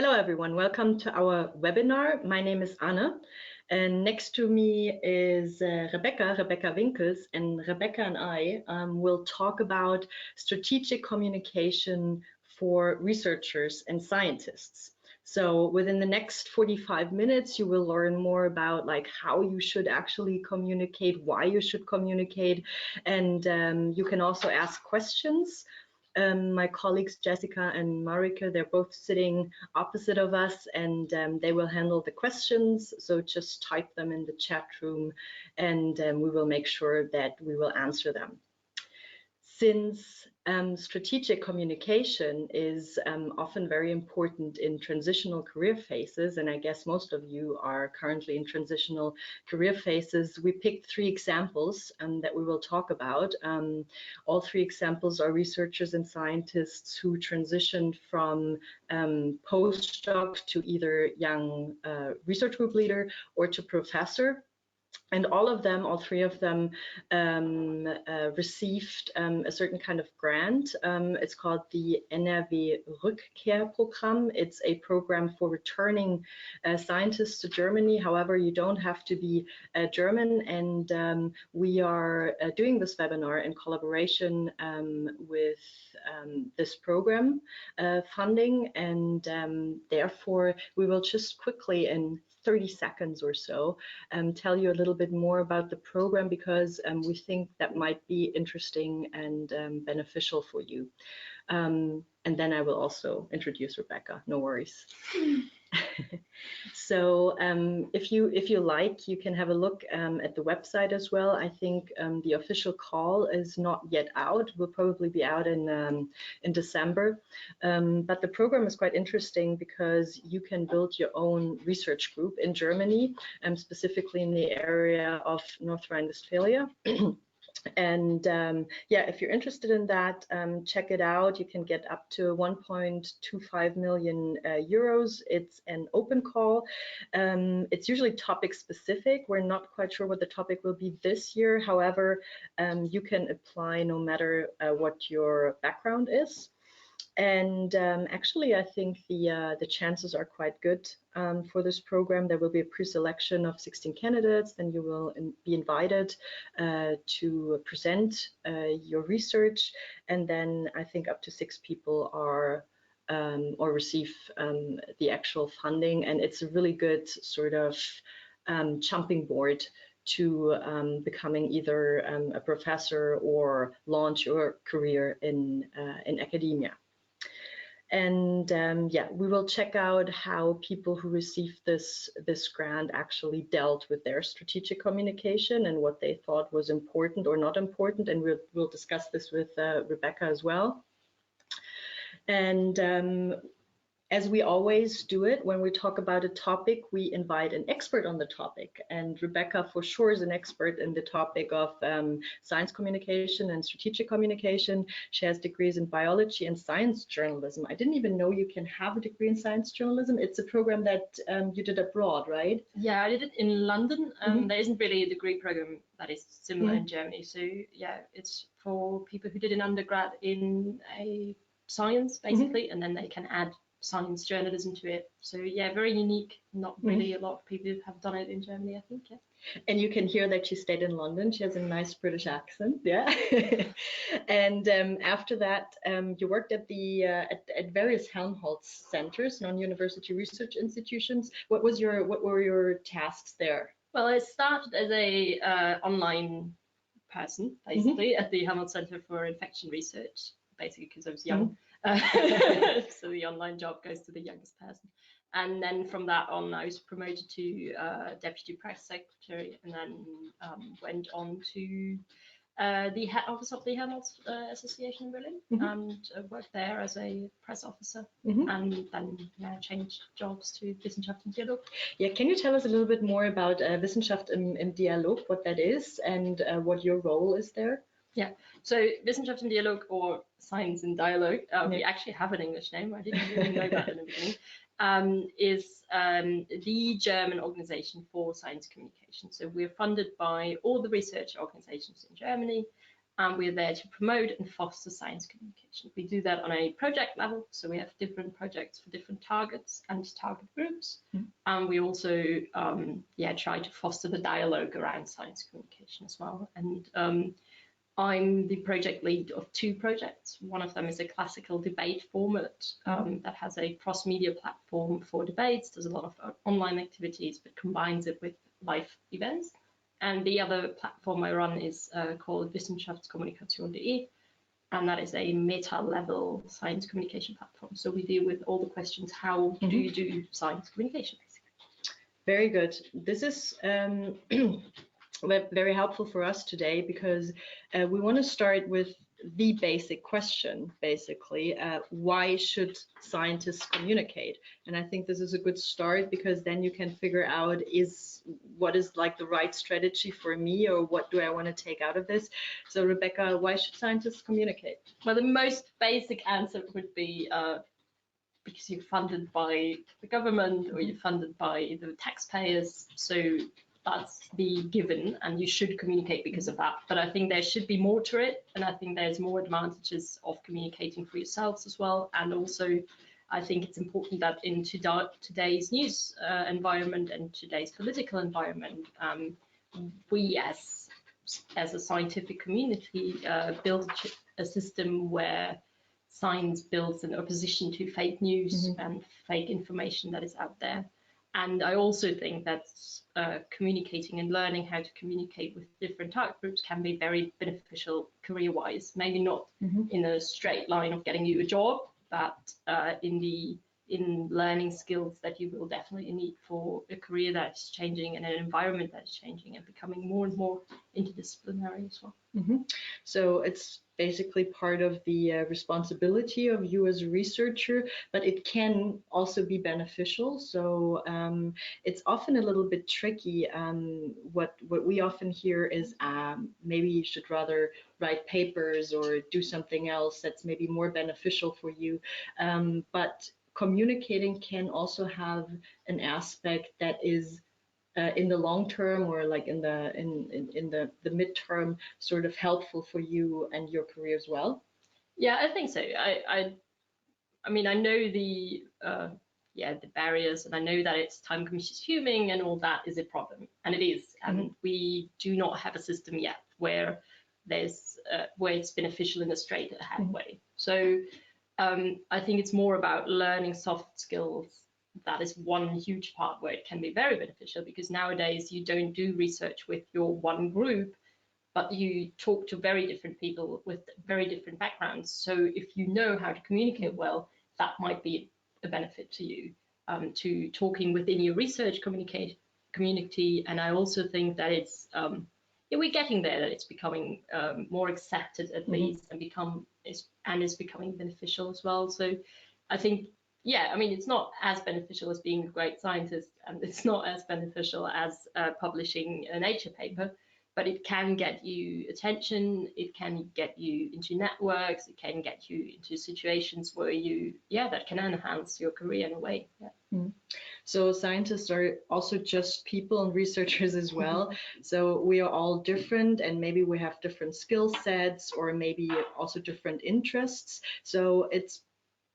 Hello everyone, welcome to our webinar. My name is Anne and next to me is Rebecca Winkels, and Rebecca and I will talk about strategic communication for researchers and scientists. So within the next 45 minutes, you will learn more about how you should actually communicate, why you should communicate, and you can also ask questions. My colleagues Jessica and Marika, they're both sitting opposite of us, and they will handle the questions. So just type them in the chat room and we will make sure that we will answer them. Since strategic communication is often very important in transitional career phases, and I guess most of you are currently in transitional career phases, we picked 3 examples that we will talk about. All 3 examples are researchers and scientists who transitioned from postdoc to either young research group leader or to professor. And all 3 of them received a certain kind of grant. It's called the NRW Rückkehrprogramm. It's a program for returning scientists to Germany. However, you don't have to be German, and we are doing this webinar in collaboration with this program funding, and therefore we will just quickly in 30 seconds or so tell you a little bit more about the program, because we think that might be interesting and beneficial for you. And then I will also introduce Rebecca, no worries. So if you like, you can have a look at the website as well. I think the official call is not yet out. Will probably be out in December. But the program is quite interesting because you can build your own research group in Germany, specifically in the area of North Rhine-Westphalia. And yeah, if you're interested in that, check it out. You can get up to 1.25 million euros. It's an open call. It's usually topic specific. We're not quite sure what the topic will be this year. However, you can apply no matter what your background is. And actually, I think the chances are quite good for this program. There will be a pre-selection of 16 candidates, then you will be invited to present your research, and then I think up to 6 people are or receive the actual funding, and it's a really good sort of jumping board to becoming either a professor or launch your career in academia. And yeah, we will check out how people who received this grant actually dealt with their strategic communication and what they thought was important or not important, and we'll discuss this with Rebecca as well. And as we always do it, when we talk about a topic, we invite an expert on the topic. And Rebecca, for sure, is an expert in the topic of science communication and strategic communication. She has degrees in biology and science journalism. I didn't even know you can have a degree in science journalism. It's a program that you did abroad, right? Yeah, I did it in London. There isn't really a degree program that is similar in Germany. So yeah, it's for people who did an undergrad in a science, basically, and then they can add science journalism to it. So yeah, very unique. Not really a lot of people have done it in Germany, I think. Yeah. And you can hear that she stayed in London. She has a nice British accent, yeah. And after that, you worked at the at various Helmholtz centers, non-university research institutions. What were your tasks there? Well, I started as a online person, basically, at the Helmholtz Center for Infection Research, basically because I was young. So the online job goes to the youngest person, and then from that on I was promoted to deputy press secretary, and then went on to the head office of the Helmholtz Association in Berlin, and worked there as a press officer, and then changed jobs to Wissenschaft and Dialog. Yeah, can you tell us a little bit more about Wissenschaft im Dialog, what that is, and what your role is there? Yeah, so Wissenschaft im Dialog, or Science in Dialogue, we actually have an English name, I didn't really know that in the beginning, is the German organization for science communication. So we're funded by all the research organizations in Germany, and we're there to promote and foster science communication. We do that on a project level, so we have different projects for different targets and target groups. And we also try to foster the dialogue around science communication as well. And I'm the project lead of 2 projects. One of them is a classical debate format that has a cross-media platform for debates. There's a lot of online activities, but combines it with live events. And the other platform I run is called Wissenschaftskommunikation.de, and that is a meta-level science communication platform. So we deal with all the questions, how do you do science communication, basically. Very good. This is very helpful for us today, because we want to start with the basic question, basically, why should scientists communicate? And I think this is a good start, because then you can figure out what is like the right strategy for me, or what do I want to take out of this. So Rebecca, why should scientists communicate? Well, the most basic answer would be because you're funded by the government, or you're funded by the taxpayers. So that's the given, and you should communicate because of that. But I think there should be more to it, and I think there's more advantages of communicating for yourselves as well. And also, I think it's important that in today's news environment and today's political environment, we as a scientific community build a system where science builds an opposition to fake news and fake information that is out there. And I also think that communicating and learning how to communicate with different target groups can be very beneficial career-wise. Maybe not in a straight line of getting you a job, but in learning skills that you will definitely need for a career that's changing and an environment that's changing and becoming more and more interdisciplinary as well. So it's basically part of the responsibility of you as a researcher, but it can also be beneficial. So it's often a little bit tricky. What we often hear is maybe you should rather write papers or do something else that's maybe more beneficial for you. But communicating can also have an aspect that is in the long term, or like in the midterm, sort of helpful for you and your career as well. Yeah, I think so. I mean, I know the barriers, and I know that it's time consuming and all that is a problem, and it is. And we do not have a system yet where it's beneficial in a straight ahead way. So I think it's more about learning soft skills. That is one huge part where it can be very beneficial, because nowadays you don't do research with your one group, but you talk to very different people with very different backgrounds. So if you know how to communicate well, that might be a benefit to you, to talking within your research community. And I also think that it's we're getting there, that it's becoming more accepted at least, and is becoming beneficial as well. So I think, I mean, it's not as beneficial as being a great scientist, and it's not as beneficial as publishing a Nature paper, but it can get you attention, it can get you into networks, it can get you into situations where that can enhance your career in a way. So scientists are also just people and researchers as well. So we are all different, and maybe we have different skill sets, or maybe also different interests. So it's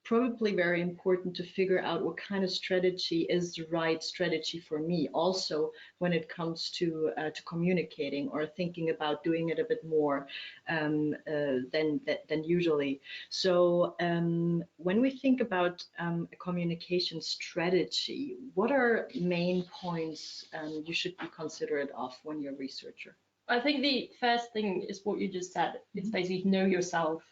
probably very important to figure out what kind of strategy is the right strategy for me, also when it comes to communicating, or thinking about doing it a bit more than usually. So when we think about a communication strategy, what are main points you should be considerate of when you're a researcher? I think the first thing is what you just said. It's basically know yourself.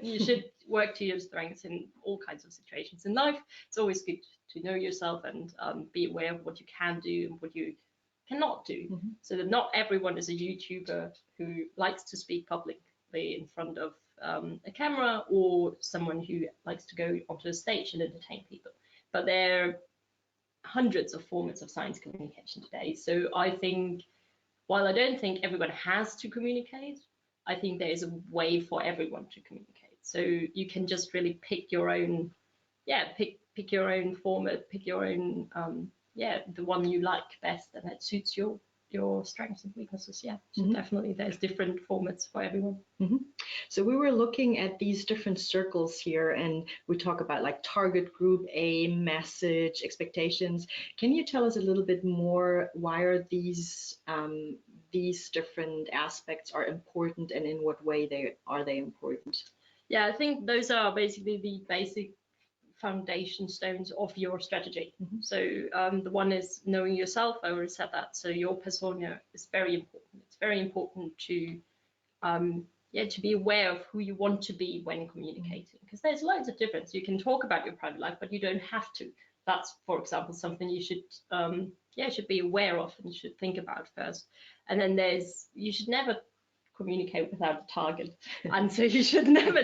You should work to your strengths in all kinds of situations in life. It's always good to know yourself and be aware of what you can do and what you cannot do. So that not everyone is a YouTuber who likes to speak publicly in front of a camera, or someone who likes to go onto a stage and entertain people. But there are hundreds of formats of science communication today. So I think, while I don't think everyone has to communicate, I think there is a way for everyone to communicate. So you can just really pick your own, pick your own format, pick your own, the one you like best and that suits your your strengths and weaknesses. Yeah, so definitely there's different formats for everyone. So we were looking at these different circles here, and we talk about like target group, aim, message, expectations. Can you tell us a little bit more? Why are these different aspects are important, and in what way are they important? Yeah, I think those are basically the basic foundation stones of your strategy. So the one is knowing yourself. I already said that. So your persona is very important. It's very important to to be aware of who you want to be when communicating, because there's loads of difference. You can talk about your private life, but you don't have to. That's, for example, something you should should be aware of and you should think about first. And then you should never communicate without a target, and so you should never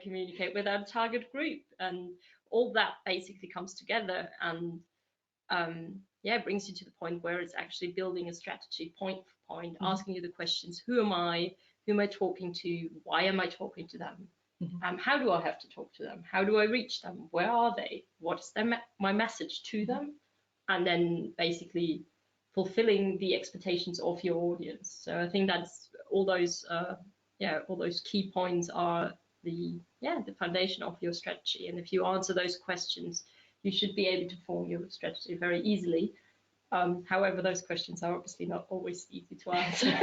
communicate without a target group, and all that basically comes together and brings you to the point where it's actually building a strategy point for point, asking you the questions: who am I talking to, why am I talking to them, how do I have to talk to them, how do I reach them, where are they, what's my message to them, and then basically fulfilling the expectations of your audience. So I think that's all those key points are the foundation of your strategy. And if you answer those questions, you should be able to form your strategy very easily. However, those questions are obviously not always easy to answer.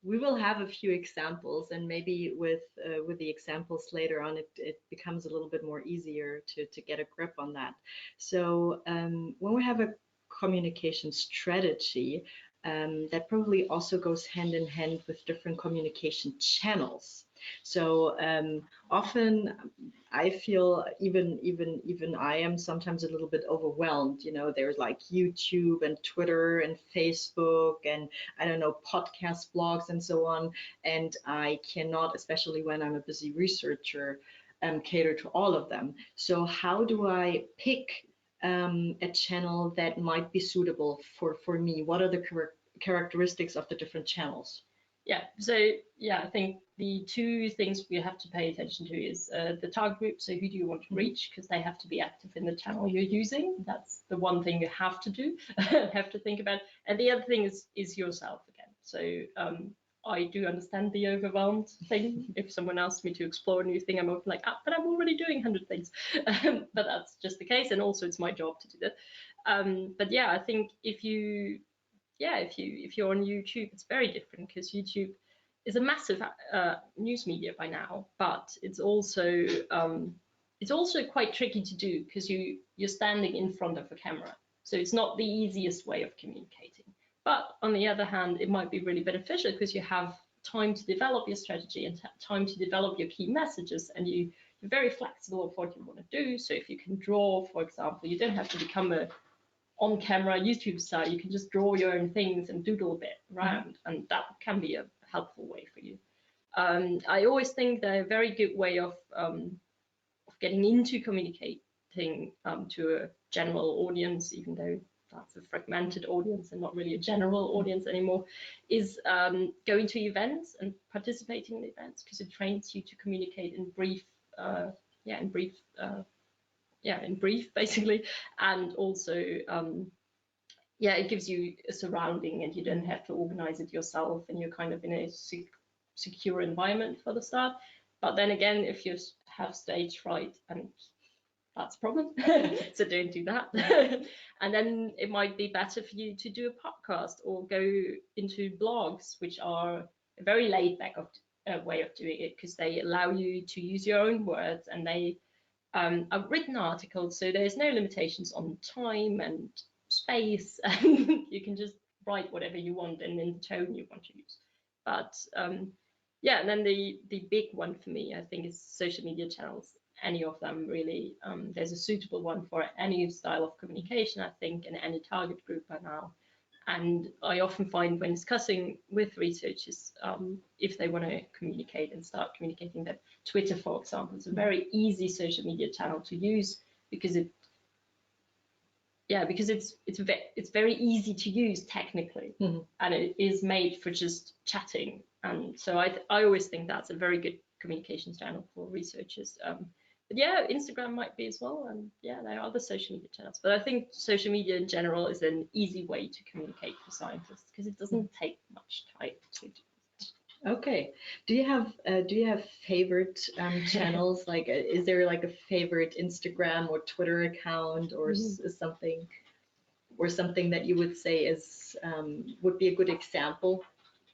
We will have a few examples, and maybe with the examples later on, it becomes a little bit more easier to get a grip on that. So when we have a communication strategy, that probably also goes hand in hand with different communication channels. So often I feel even I am sometimes a little bit overwhelmed. You know, there's like YouTube and Twitter and Facebook and I don't know, podcast, blogs and so on. And I cannot, especially when I'm a busy researcher, cater to all of them. So how do I pick a channel that might be suitable for me? What are the characteristics of the different channels? Yeah, so I think the two things we have to pay attention to is the target group. So who do you want to reach? Because they have to be active in the channel you're using. That's the one thing you have to do, have to think about. And the other thing is yourself again. So I do understand the overwhelmed thing. If someone asks me to explore a new thing, I'm often like, but I'm already doing 100 things. But that's just the case. And also it's my job to do that. But yeah, I think if you're on YouTube, it's very different, because YouTube is a massive news media by now, but it's also quite tricky to do because you're standing in front of a camera. So it's not the easiest way of communicating. But on the other hand, it might be really beneficial because you have time to develop your strategy and time to develop your key messages, and you're very flexible of what you want to do. So if you can draw, for example, you don't have to become a on-camera YouTube star. You can just draw your own things and doodle a bit around, and that can be a helpful way for you. I always think they're a very good way of getting into communicating to a general audience, even though that's a fragmented audience and not really a general audience anymore, is going to events and participating in events, because it trains you to communicate in brief, basically, and also it gives you a surrounding, and you don't have to organize it yourself, and you're kind of in a secure environment for the start. But then again, if you have stage fright, and that's a problem, so don't do that. And then it might be better for you to do a podcast or go into blogs, which are a very laid back way of doing it, because they allow you to use your own words, and they are written articles, so there's no limitations on time and space, and you can just write whatever you want and in the tone you want to use. But and then the big one for me, I think, is social media channels. Any of them really. There's a suitable one for any style of communication, I think, and any target group by now. And I often find when discussing with researchers, if they want to communicate and start communicating, that Twitter, for example, is a very easy social media channel to use, because it's very easy to use technically, and it is made for just chatting. And so I always think that's a very good communications channel for researchers. yeah, Instagram might be as well, and yeah, there are other social media channels. But I think social media in general is an easy way to communicate for scientists because it doesn't take much time to do. Okay. Do you have favorite channels? Like, is there like a favorite Instagram or Twitter account, or something that you would say is would be a good example?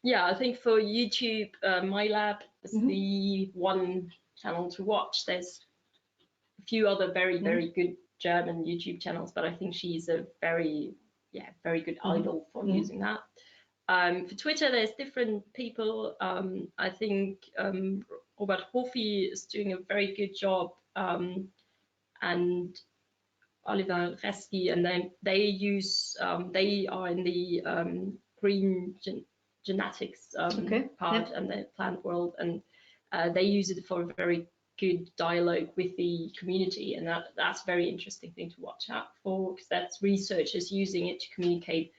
Yeah, I think for YouTube, My Lab is the one channel to watch. There's a few other very good German YouTube channels, but I think she's a very good idol for using that. For Twitter, there's different people. I think Robert Hofi is doing a very good job, and Oliver Reski, and they use they are in the green genetics part and the plant world, and they use it for a very good dialogue with the community, and that's a very interesting thing to watch out for, because that's researchers using it to communicate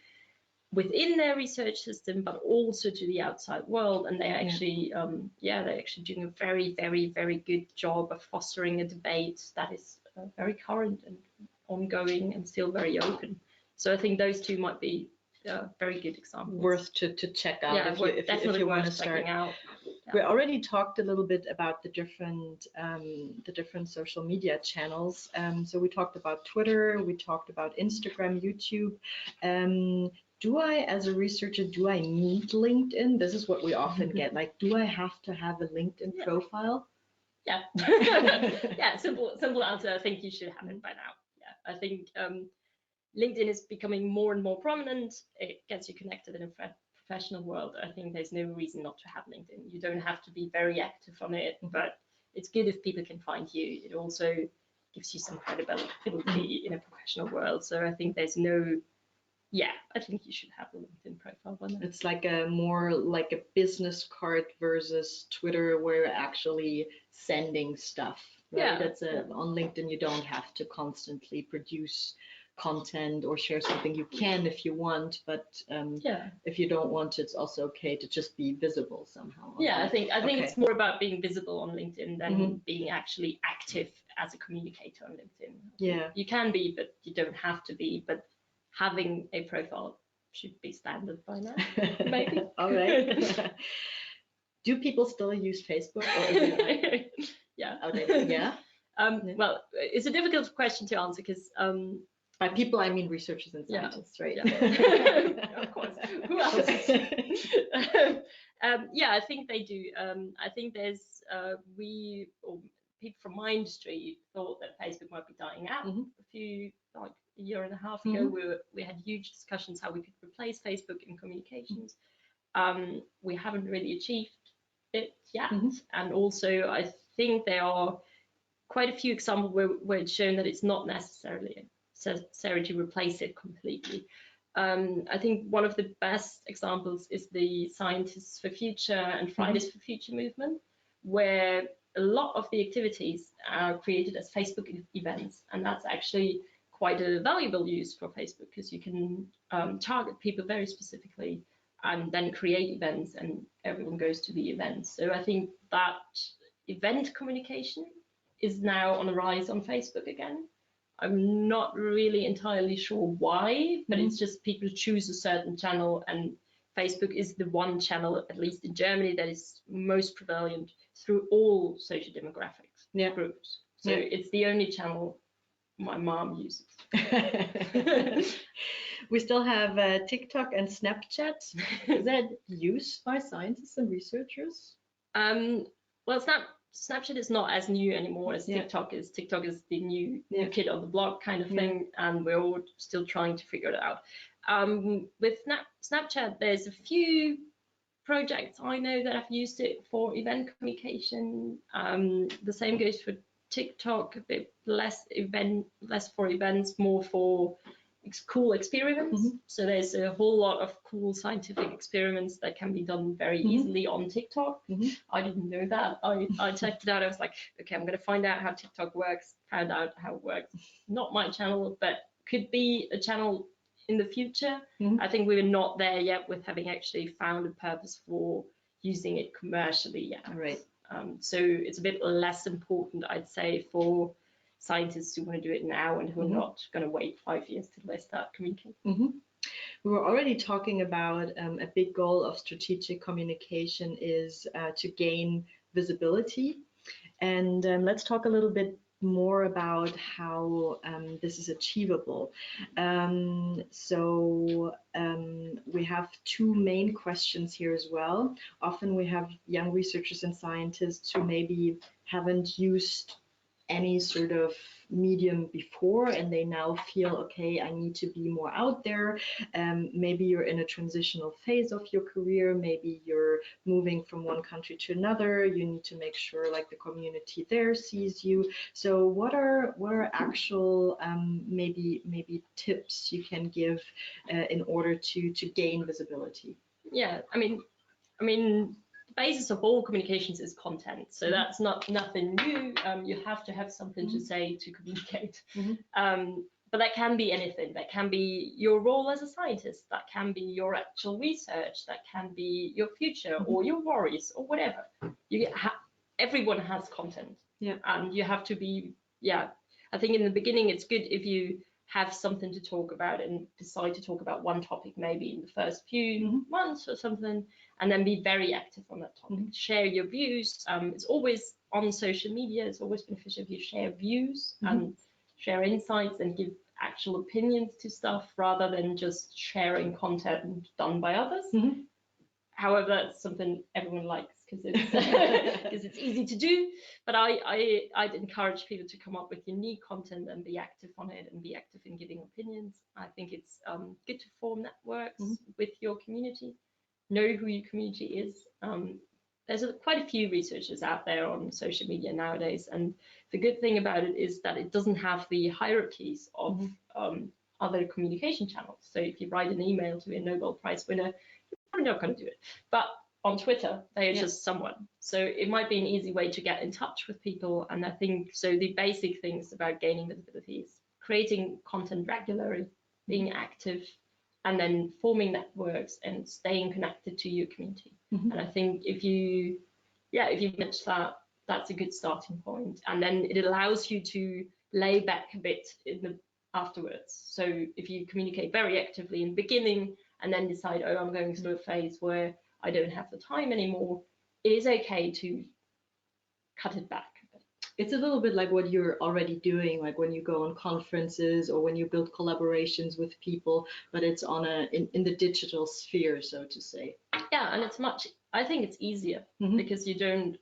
within their research system, but also to the outside world. And they're actually they're actually doing a very good job of fostering a debate that is very current and ongoing and still very open. So I think those two might be very good examples. Worth to check out if you want to start. Out. Yeah. We already talked a little bit about the different social media channels. So we talked about Twitter, we talked about Instagram, YouTube. Do I, as a researcher, do I need LinkedIn? This is what we often get. Like, do I have to have a LinkedIn profile? Yeah. Yeah, simple answer. I think you should have it by now. Yeah, I think LinkedIn is becoming more and more prominent. It gets you connected in a professional world. I think there's no reason not to have LinkedIn. You don't have to be very active on it, but it's good if people can find you. It also gives you some credibility in a professional world. So I think there's no I think you should have a LinkedIn profile by now. It's like more like a business card versus Twitter, where you're actually sending stuff. Right? Yeah. That's on LinkedIn, you don't have to constantly produce content or share something. You can if you want, but if you don't want, it's also okay to just be visible somehow. Yeah, I think it's more about being visible on LinkedIn than being actually active as a communicator on LinkedIn. Yeah, you can be, but you don't have to be. But having a profile should be standard by now, maybe. All right. Do people still use Facebook? Or is it outdated? Yeah. Well, it's a difficult question to answer because by people I mean researchers and scientists, right? Yeah, of course. Who else? I think they do. I think there's people from my industry thought that Facebook might be dying out a year and a half ago. We had huge discussions how we could replace Facebook in communications. We haven't really achieved it yet, and also I think there are quite a few examples where it's shown that it's not necessary to replace it completely. I think one of the best examples is the Scientists for Future and Fridays for Future movement, where a lot of the activities are created as Facebook events, and that's actually quite a valuable use for Facebook, because you can target people very specifically and then create events, and everyone goes to the events. So I think that event communication is now on the rise on Facebook again. I'm not really entirely sure why, but it's just people choose a certain channel, and Facebook is the one channel, at least in Germany, that is most prevalent through all social demographics groups. So it's the only channel my mom uses. We still have TikTok and Snapchat. Is that used by scientists and researchers? Well, Snapchat is not as new anymore as TikTok is. TikTok is the new kid on the block kind of thing, and we're all still trying to figure it out. With Snapchat, there's a few projects I know that have used it for event communication. The same goes for TikTok, a bit less for events, more for cool experiments. So there's a whole lot of cool scientific experiments that can be done very easily on TikTok. I didn't know that. I checked it out. I was like, okay, I'm going to find out how TikTok works. Found out how it works. Not my channel, but could be a channel in the future. I think we're not there yet with having actually found a purpose for using it commercially yet. Right. So it's a bit less important, I'd say, for scientists who want to do it now and who are not going to wait 5 years till they start communicating. We were already talking about a big goal of strategic communication is to gain visibility. And let's talk a little bit more about how this is achievable. We have two main questions here as well. Often we have young researchers and scientists who maybe haven't used any sort of medium before, and they now feel, okay, I need to be more out there. Maybe you're in a transitional phase of your career, maybe you're moving from one country to another, you need to make sure like the community there sees you. So what are actual maybe tips you can give in order to gain visibility? Yeah, I mean the basis of all communications is content, so that's nothing new. You have to have something to say to communicate. But that can be anything. That can be your role as a scientist, that can be your actual research, that can be your future or your worries or whatever. Everyone has content, and you have to be, I think in the beginning it's good if you have something to talk about and decide to talk about one topic maybe in the first few months or something, and then be very active on that topic. Share your views. It's always on social media, it's always beneficial if you share views and share insights and give actual opinions to stuff rather than just sharing content done by others. However, that's something everyone likes because it's easy to do. But I'd encourage people to come up with unique content and be active on it and be active in giving opinions. I think it's good to form networks with your community, know who your community is. There's quite a few researchers out there on social media nowadays, and the good thing about it is that it doesn't have the hierarchies of other communication channels. So if you write an email to a Nobel Prize winner, you're probably not going to do it. But on Twitter, they are just someone. So it might be an easy way to get in touch with people. And I think so the basic things about gaining visibility is creating content regularly, being active, and then forming networks and staying connected to your community. And I think if you manage that, that's a good starting point. And then it allows you to lay back a bit afterwards. So if you communicate very actively in the beginning and then decide, oh, I'm going through a phase where I don't have the time anymore, it is okay to cut it back. It's a little bit like what you're already doing, like when you go on conferences or when you build collaborations with people, but it's on in the digital sphere, so to say. Yeah, and I think it's easier because you don't,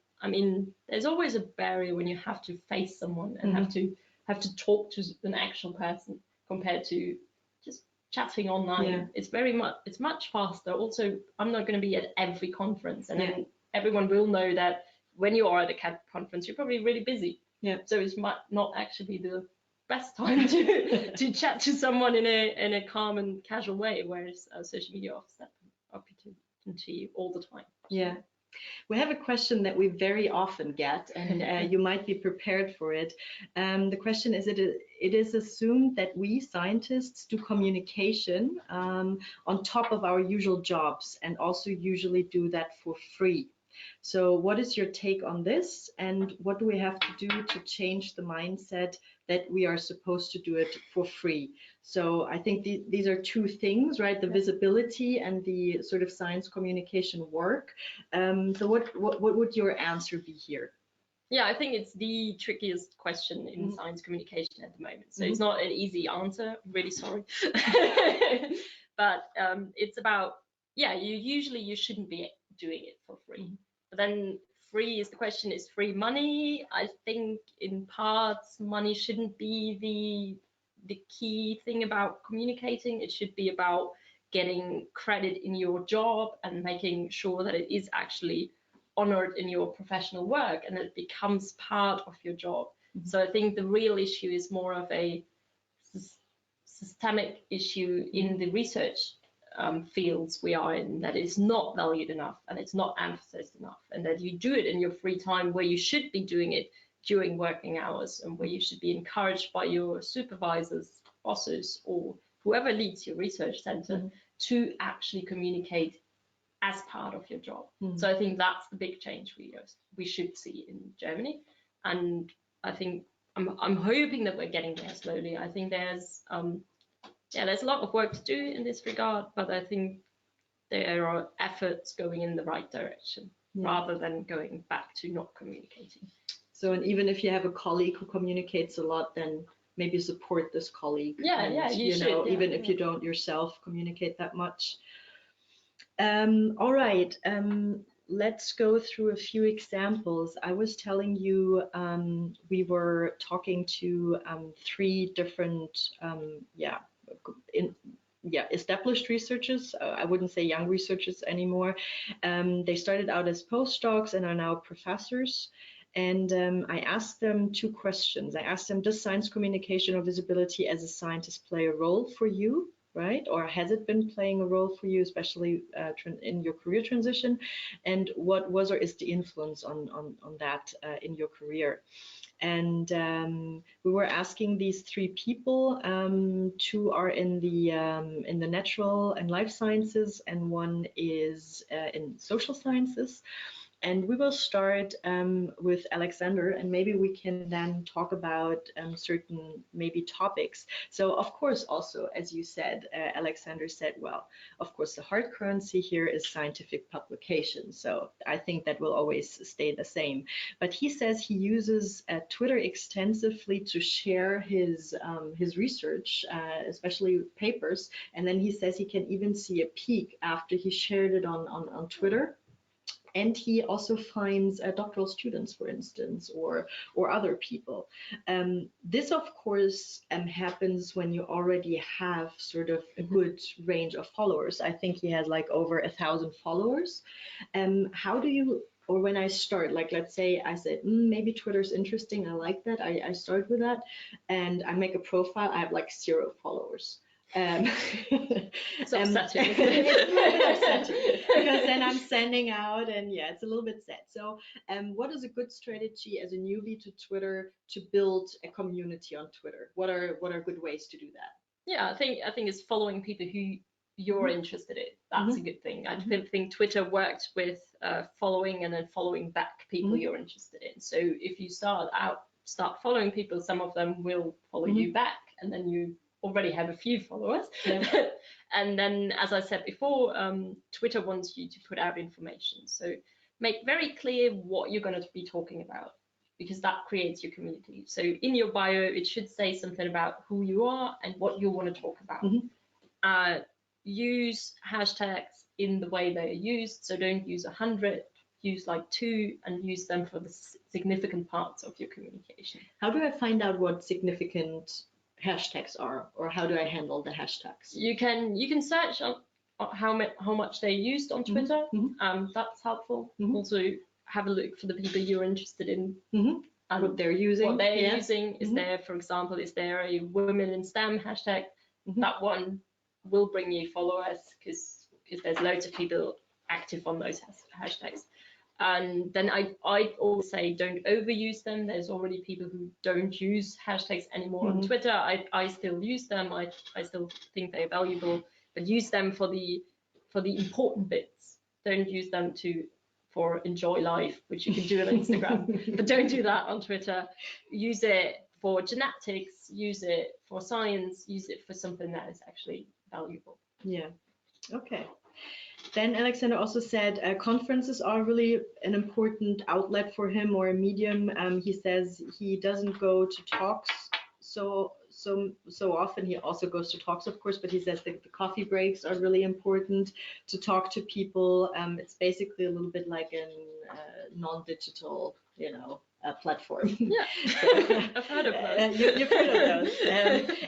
there's always a barrier when you have to face someone and have to talk to an actual person compared to just chatting online. It's much faster. Also, I'm not going to be at every conference, and then everyone will know that when you are at a conference, you're probably really busy. So it's not actually the best time to chat to someone in a calm and casual way, whereas social media offers that opportunity to you all the time. Yeah. We have a question that we very often get, and you might be prepared for it. The question is, it is assumed that we scientists do communication on top of our usual jobs and also usually do that for free. So what is your take on this, and what do we have to do to change the mindset that we are supposed to do it for free? So I think these are two things, right? The visibility and the sort of science communication work. So what would your answer be here? Yeah, I think it's the trickiest question in science communication at the moment. So it's not an easy answer. I'm really sorry. But it's about, you shouldn't be doing it for free. But then free is the question, is free money? I think in parts money shouldn't be the key thing about communicating. It should be about getting credit in your job and making sure that it is actually honored in your professional work and it becomes part of your job. So I think the real issue is more of a systemic issue in the research fields we are in, that is not valued enough and it's not emphasized enough, and that you do it in your free time where you should be doing it during working hours and where you should be encouraged by your supervisors, bosses, or whoever leads your research center to actually communicate as part of your job. So I think that's the big change we should see in Germany, and I think I'm hoping that we're getting there slowly. I think there's a lot of work to do in this regard, but I think there are efforts going in the right direction rather than going back to not communicating. So, and even if you have a colleague who communicates a lot, then maybe support this colleague. You know, even if you don't yourself communicate that much. All right. Let's go through a few examples. I was telling you we were talking to 3 different established researchers. I wouldn't say young researchers anymore. They started out as postdocs and are now professors. And I asked them 2 questions. I asked them, does science communication or visibility as a scientist play a role for you, right? Or has it been playing a role for you, especially in your career transition? And what was or is the influence on that in your career? And we were asking these 3 people. 2 are in the natural and life sciences, and 1 is in social sciences. And we will start with Alexander, and maybe we can then talk about certain maybe topics. So of course, also, as you said, Alexander said, well, of course, the hard currency here is scientific publication. So I think that will always stay the same. But he says he uses Twitter extensively to share his research, especially papers. And then he says he can even see a peak after he shared it on Twitter. And he also finds doctoral students, for instance, or other people. This, of course, happens when you already have sort of a good range of followers. I think he has like over 1,000 followers. How do you, or when I start, like let's say I said, maybe Twitter's interesting, I like that, I start with that, and I make a profile, I have like 0 followers. It's upsetting. It's upsetting because then I'm sending out, and it's a little bit sad. So what is a good strategy as a newbie to Twitter to build a community on Twitter? What are good ways to do that? Yeah, I think it's following people who you're interested in. That's a good thing. I think Twitter worked with following and then following back people you're interested in. So if you start following people, some of them will follow you back, and then you already have a few followers. And then, as I said before, Twitter wants you to put out information. So make very clear what you're going to be talking about, because that creates your community. So in your bio, it should say something about who you are and what you want to talk about. Use hashtags in the way they're used. So don't use 100, use like 2, and use them for the significant parts of your communication. How do I find out what significant hashtags are, or how do I handle the hashtags? You can search on how much they're used on Twitter. That's helpful. Also have a look for the people you're interested in and what they're using. Is there, for example, is there a women in STEM hashtag? That one will bring you followers because there's loads of people active on those hashtags. And then I always say don't overuse them. There's already people who don't use hashtags anymore on Twitter. I still use them. I still think they're valuable, but use them for the important bits. Don't use them for enjoy life, which you can do on Instagram, but don't do that on Twitter. Use it for genetics, use it for science, use it for something that is actually valuable. Yeah. Okay. Then Alexander also said conferences are really an important outlet for him, or a medium. He says he doesn't go to talks so often. He also goes to talks, of course, but he says the coffee breaks are really important to talk to people. It's basically a little bit like a non-digital, platform. Yeah, I've heard of those. You've heard of those.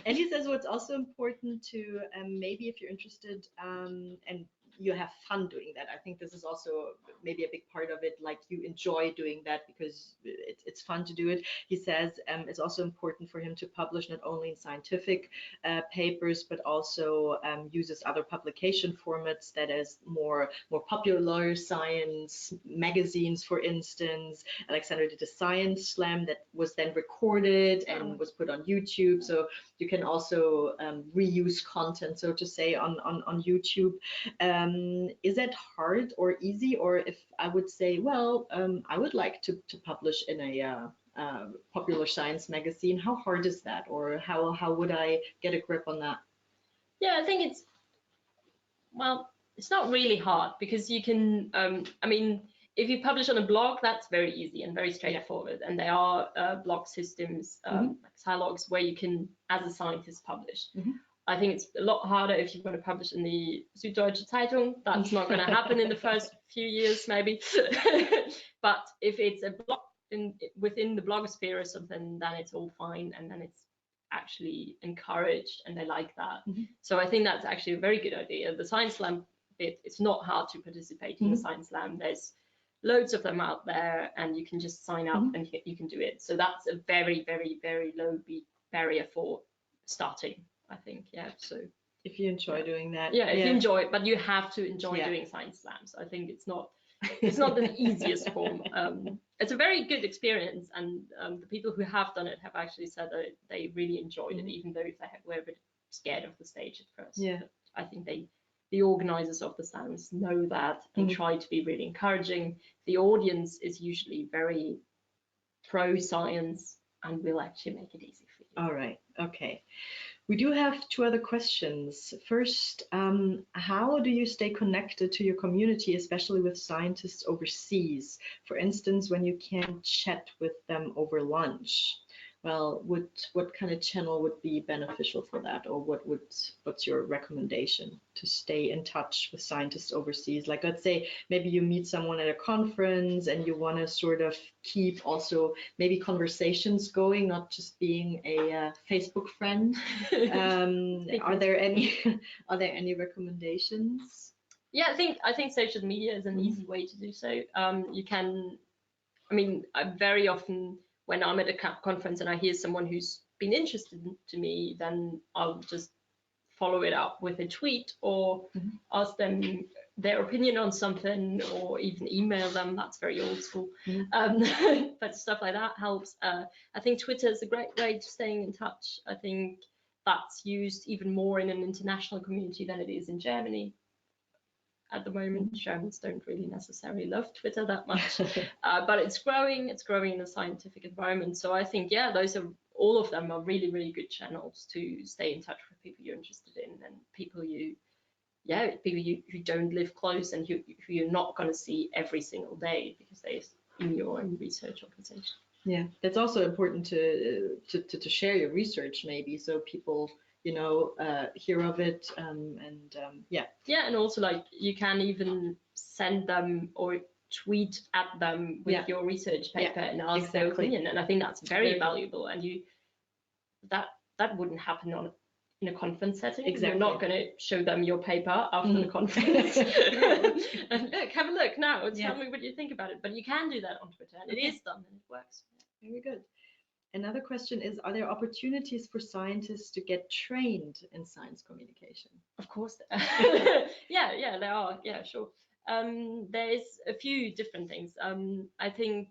And he says what's also important to maybe if you're interested and you have fun doing that. I think this is also maybe a big part of it, like you enjoy doing that because it's fun to do it. He says it's also important for him to publish not only in scientific papers, but also uses other publication formats, that is more popular science magazines, for instance. Alexander did a science slam that was then recorded and was put on YouTube. So you can also reuse content, so to say, on YouTube. Is that hard or easy? Or if I would say, well, I would like to publish in a popular science magazine, how hard is that? Or how would I get a grip on that? Yeah, I think it's, well, it's not really hard because you can, I mean, if you publish on a blog, that's very easy and very straightforward. And there are blog systems, like Dialogs, where you can, as a scientist, publish. I think it's a lot harder if you're going to publish in the Süddeutsche Zeitung. That's not going to happen in the first few years, maybe. But if it's a blog within the blogosphere or something, then it's all fine, and then it's actually encouraged, and they like that. So I think that's actually a very good idea. The Science Slam bit, it's not hard to participate in the Science Slam. There's loads of them out there, and you can just sign up and you can do it. So that's a very, very, very low barrier for starting, I think. Yeah. So if you enjoy doing that, if you enjoy it, but you have to enjoy doing Science Slams. I think it's not the easiest form. It's a very good experience, and the people who have done it have actually said that they really enjoyed it, even though they were a bit scared of the stage at first. Yeah. But I think the organizers of the slams know that and try to be really encouraging. The audience is usually very pro-science and will actually make it easy for you. All right. Okay. We do have 2 other questions. First, how do you stay connected to your community, especially with scientists overseas? For instance, when you can't chat with them over lunch. Well, what kind of channel would be beneficial for that, or what's your recommendation to stay in touch with scientists overseas? Like, let's say maybe you meet someone at a conference and you want to sort of keep also maybe conversations going, not just being a Facebook friend. Are there any recommendations? Yeah, I think social media is an easy way to do so. You can, I mean, very often when I'm at a conference and I hear someone who's been interested to me, then I'll just follow it up with a tweet or ask them their opinion on something, or even email them. That's very old school. But stuff like that helps. I think Twitter is a great way to staying in touch. I think that's used even more in an international community than it is in Germany. At the moment, Germans don't really necessarily love Twitter that much, but it's growing in a scientific environment. So I think, yeah, all of them are really, really good channels to stay in touch with people you're interested in, and people who don't live close and who you're not going to see every single day because they're in your own research organization. Yeah, that's also important to share your research, maybe, so people hear of it, and also, like, you can even send them or tweet at them with your research paper and ask their opinion, and I think that's very valuable. And that wouldn't happen in a conference setting. You're not going to show them your paper after the conference and have a look now, tell me what you think about it. But you can do that on Twitter, and it is done, and it works. Very good. Another question is, are there opportunities for scientists to get trained in science communication? Of course. Yeah, there are. Yeah, sure. There's a few different things. I think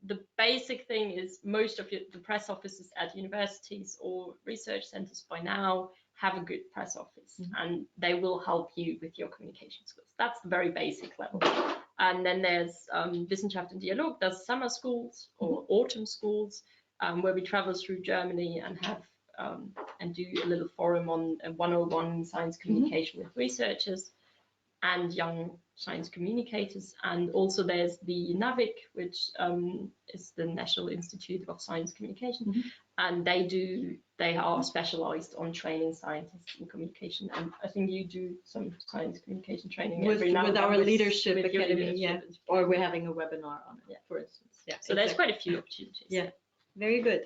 the basic thing is most of the press offices at universities or research centers by now have a good press office, and they will help you with your communication skills. That's the very basic level. And then there's Wissenschaft and Dialog. There's summer schools or autumn schools, where we travel through Germany and have and do a little forum on 101 science communication with researchers and young science communicators. And also there's the NAVIC, which is the National Institute of Science Communication, and they are specialized on training scientists in communication. And I think you do some science communication training with our leadership academy, or we're having a webinar on it, for instance. So there's quite a few opportunities. Very good.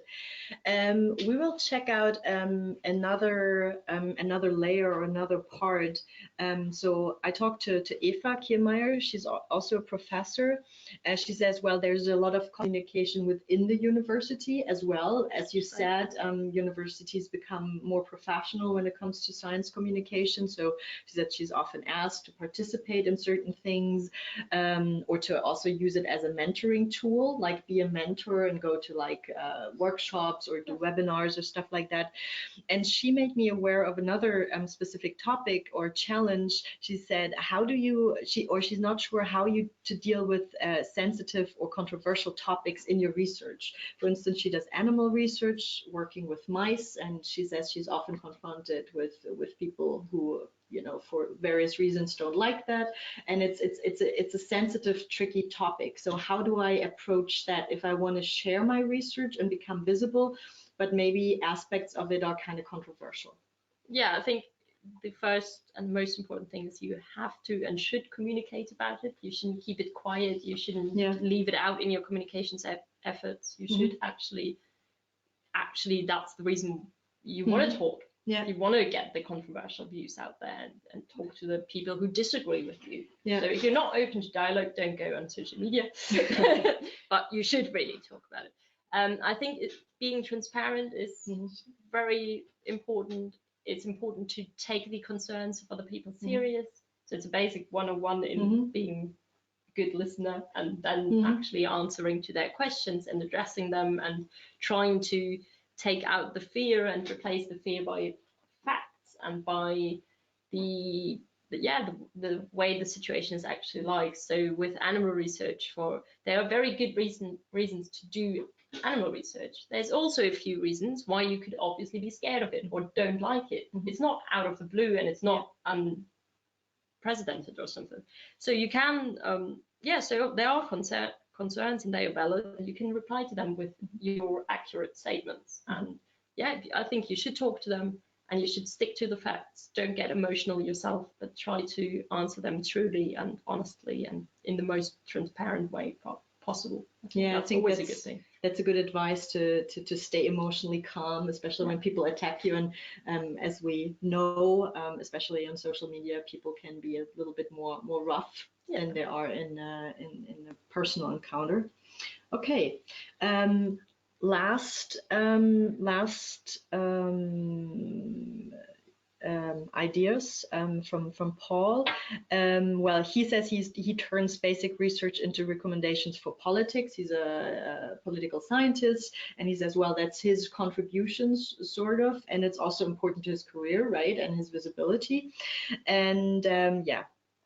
We will check out another layer or another part. So I talked to Eva Kiermeier. She's also a professor. She says, well, there's a lot of communication within the university as well. As you said, universities become more professional when it comes to science communication. So she said she's often asked to participate in certain things, or to also use it as a mentoring tool, like be a mentor and go to like workshops or do webinars or stuff like that. And she made me aware of another specific topic or challenge. She said, how do you, she's not sure how you to deal with sensitive or controversial topics in your research. For instance, she does animal research working with mice, and she says she's often confronted with people who, you know, for various reasons don't like that, and it's a sensitive, tricky topic. So how do I approach that if I want to share my research and become visible, but maybe aspects of it are kind of controversial? Yeah, I think the first and most important thing is you have to and should communicate about it. You shouldn't keep it quiet. You shouldn't leave it out in your communications efforts. You should actually, that's the reason you want to talk. Yeah. You want to get the controversial views out there and talk to the people who disagree with you. Yeah. So if you're not open to dialogue, don't go on social media. But you should really talk about it. I think being transparent is very important. It's important to take the concerns of other people serious. So it's a basic 101 in being a good listener, and then actually answering to their questions and addressing them and trying to take out the fear and replace the fear by facts and by the way the situation is actually like. So with animal research, there are very good reasons to do animal research. There's also a few reasons why you could obviously be scared of it or don't like it. It's not out of the blue, and it's not unprecedented or something. So you can so there are concerns and they are valid, and you can reply to them with your accurate statements. And I think you should talk to them and you should stick to the facts. Don't get emotional yourself, but try to answer them truly and honestly and in the most transparent way possible. I think always a good thing. That's a good advice to stay emotionally calm, especially when people attack you. And as we know, especially on social media, people can be a little bit more rough than they are in a personal encounter. Okay. Last ideas from Paul. Well, he says he turns basic research into recommendations for politics. He's a political scientist, and he says, well, that's his contributions, sort of, and it's also important to his career, right, and his visibility. And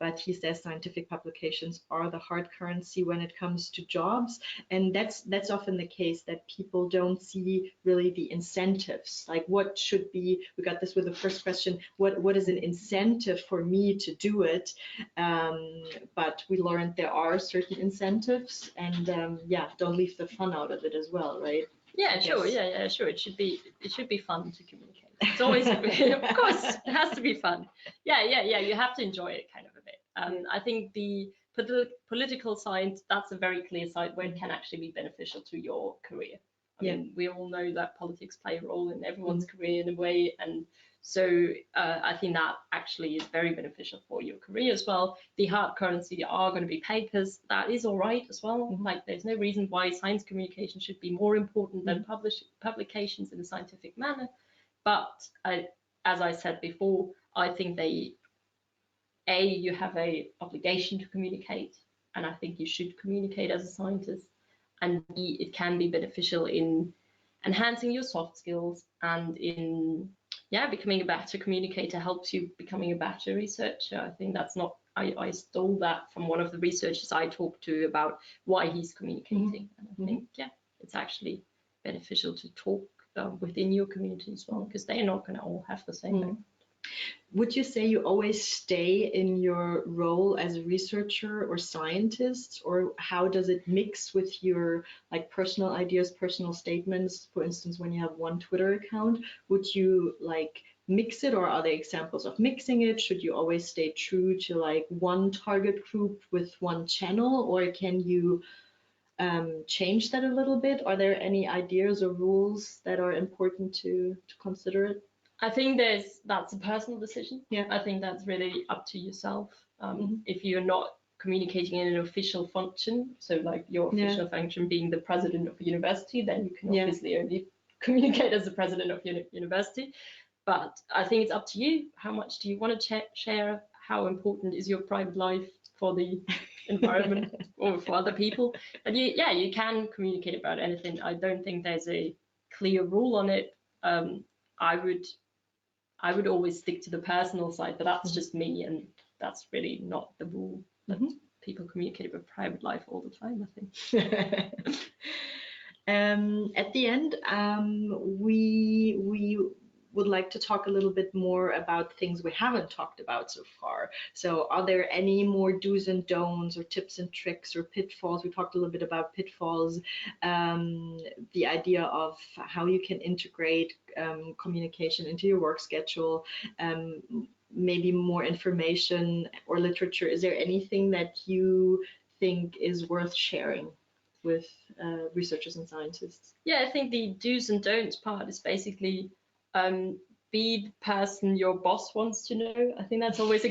but he says scientific publications are the hard currency when it comes to jobs, and that's often the case, that people don't see really the incentives. Like, what should be, we got this with the first question, what is an incentive for me to do it? But we learned there are certain incentives, and don't leave the fun out of it as well, right? Yeah, sure. Yeah, sure. It should be fun to communicate. It's always, of course, it has to be fun. Yeah. You have to enjoy it kind of a bit. I think the political science, that's a very clear side where it can actually be beneficial to your career. I mean, we all know that politics play a role in everyone's career in a way, and so I think that actually is very beneficial for your career as well. The hard currency are going to be papers. That is all right as well. Like, there's no reason why science communication should be more important than publications in a scientific manner. But as I said before, I think you have a obligation to communicate, and I think you should communicate as a scientist. And B, it can be beneficial in enhancing your soft skills and in becoming a better communicator helps you becoming a better researcher. I think that's not, I stole that from one of the researchers I talked to about why he's communicating. And I think, it's actually beneficial to talk within your community as well, because they're not going to all have the same background. Would you say you always stay in your role as a researcher or scientist, or how does it mix with your personal ideas, personal statements? For instance, when you have one Twitter account, would you mix it, or are there examples of mixing it? Should you always stay true to one target group with one channel, or can you change that a little bit? Are there any ideas or rules that are important to consider it? I think that's a personal decision. I think that's really up to yourself. If you're not communicating in an official function, so your official function being the president of a university, then you can obviously only communicate as the president of your university. But I think it's up to you. How much do you want to share? How important is your private life for the environment or for other people. But you can communicate about anything. I don't think there's a clear rule on it. I would always stick to the personal side, but that's just me, and that's really not the rule. That people communicate about private life all the time, I think. At the end, we would like to talk a little bit more about things we haven't talked about so far. So are there any more do's and don'ts or tips and tricks or pitfalls? We talked a little bit about pitfalls, the idea of how you can integrate communication into your work schedule, maybe more information or literature. Is there anything that you think is worth sharing with researchers and scientists? Yeah, I think the do's and don'ts part is basically be the person your boss wants to know. I think that's always a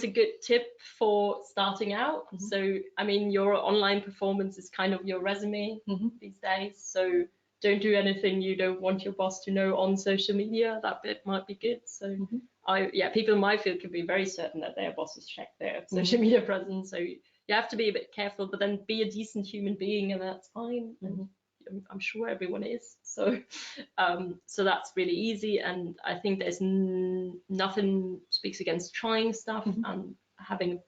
good tip for starting out. So I mean, your online performance is kind of your resume these days. So don't do anything you don't want your boss to know on social media. That bit might be good. So people in my field can be very certain that their bosses check their social media presence. So you have to be a bit careful, but then be a decent human being, and that's fine. And I'm sure everyone is. So that's really easy. And I think there's nothing speaks against trying stuff and having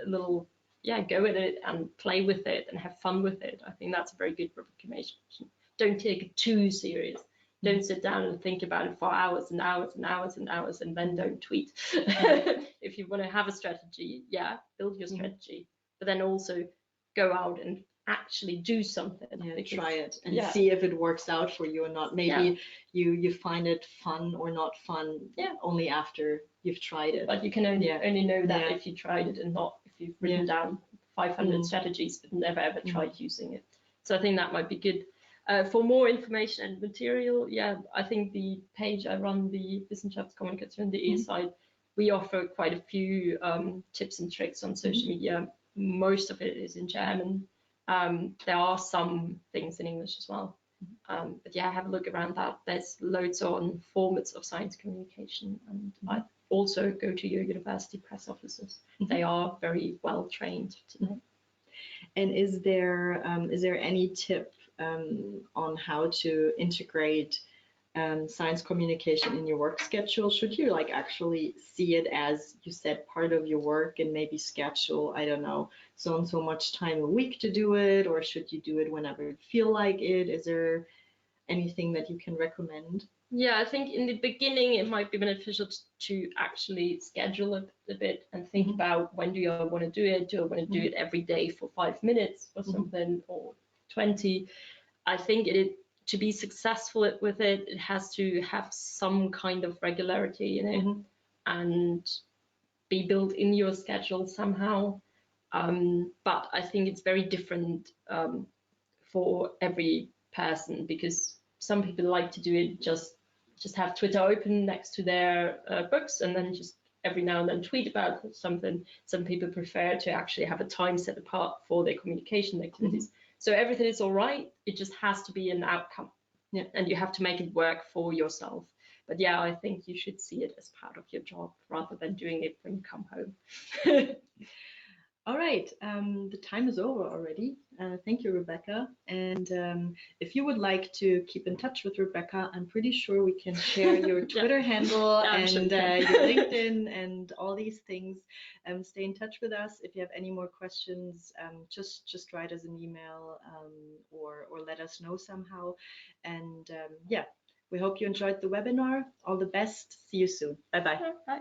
a little go with it and play with it and have fun with it. I think that's a very good recommendation. Don't take it too serious. Don't sit down and think about it for hours and hours and hours and hours and then don't tweet. If you want to have a strategy, build your strategy, but then also go out and actually do something. Try it and see if it works out for you or not. Maybe you find it fun or not fun only after you've tried it. But you can only know that if you tried it and not if you've written down 500 strategies but never ever tried using it. So I think that might be good. For more information and material, I think the page I run, the Wissenschaft Communicator on the E side, we offer quite a few tips and tricks on social media. Most of it is in German. There are some things in English as well. But have a look around that. There's loads on formats of science communication, and I also go to your university press offices. They are very well trained today. And is there any tip on how to integrate science communication in your work schedule? Should you actually see it as, you said, part of your work and maybe schedule, I don't know, so and so much time a week to do it, or should you do it whenever you feel like it? Is there anything that you can recommend? I think in the beginning it might be beneficial to actually schedule it a bit and think about, when do I want to do it? Do I want to do it every day for 5 minutes or something, or 20? I think to be successful with it, it has to have some kind of regularity in it and be built in your schedule somehow. But I think it's very different for every person, because some people like to do it just have Twitter open next to their books and then just every now and then tweet about something. Some people prefer to actually have a time set apart for their communication activities. So everything is all right. It just has to be an outcome. And you have to make it work for yourself. But I think you should see it as part of your job rather than doing it when you come home. All right, the time is over already. Thank you, Rebecca. And if you would like to keep in touch with Rebecca, I'm pretty sure we can share your Twitter handle and your LinkedIn and all these things. Stay in touch with us. If you have any more questions, just write us an email or let us know somehow. And we hope you enjoyed the webinar. All the best. See you soon. Bye-bye. Bye.